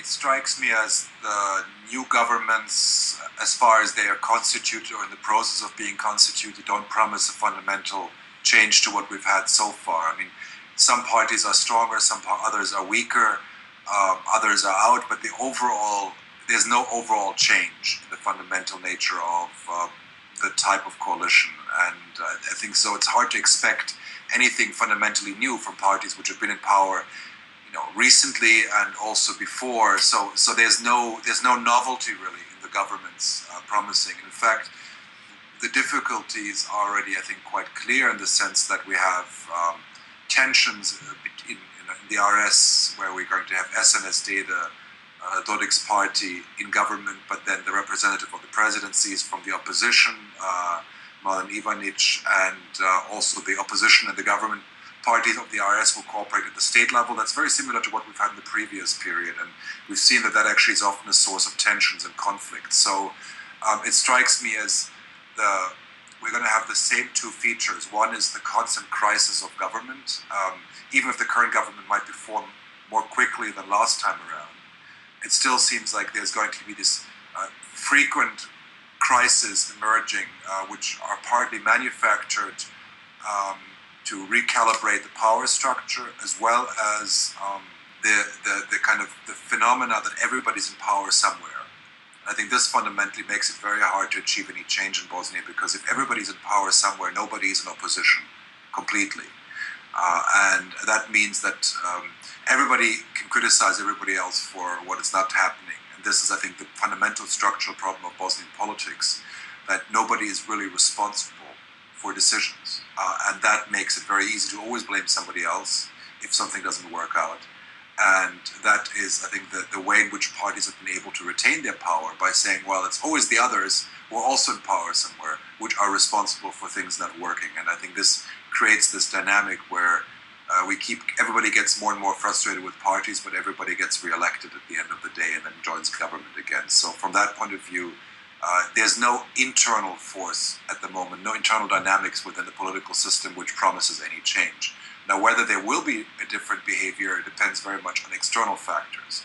it strikes me as the new governments, as far as they are constituted or in the process of being constituted, don't promise a fundamental change to what we've had so far. I mean, some parties are stronger, others are weaker, others are out, but there's no overall change in the fundamental nature of the type of coalition. And I think so. It's hard to expect anything fundamentally new from parties which have been in power, recently and also before. So there's no novelty really in the government's promising. In fact, the difficulties are already, I think, quite clear in the sense that we have tensions in the RS, where we're going to have SNSD, the Dodik's party, in government, but then the representative of the presidency is from the opposition, Mladen Ivanic, and also the opposition and the government parties of the RS will cooperate at the state level. That's very similar to what we've had in the previous period, and we've seen that actually is often a source of tensions and conflict. So it strikes me as we're going to have the same two features. One is the constant crisis of government. Even if the current government might be formed more quickly than last time around, it still seems like there's going to be this frequent crisis emerging, which are partly manufactured to recalibrate the power structure, as well as the kind of the phenomena that everybody's in power somewhere. I think this fundamentally makes it very hard to achieve any change in Bosnia, because if everybody's in power somewhere, nobody's in opposition completely. And that means that everybody can criticize everybody else for what is not happening. And this is, I think, the fundamental structural problem of Bosnian politics, that nobody is really responsible for decisions. And that makes it very easy to always blame somebody else if something doesn't work out. And that is, I think, the way in which parties have been able to retain their power, by saying, well, it's always the others who are also in power somewhere, which are responsible for things not working. And I think this creates this dynamic where everybody gets more and more frustrated with parties, but everybody gets reelected at the end of the day and then joins government again. So from that point of view, there's no internal force at the moment, no internal dynamics within the political system which promises any change. Now, whether there will be a different behavior depends very much on external factors,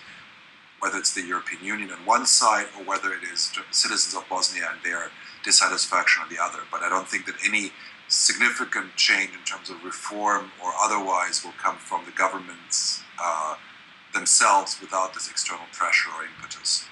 whether it's the European Union on one side or whether it is citizens of Bosnia and their dissatisfaction on the other. But I don't think that any significant change in terms of reform or otherwise will come from the governments themselves without this external pressure or impetus.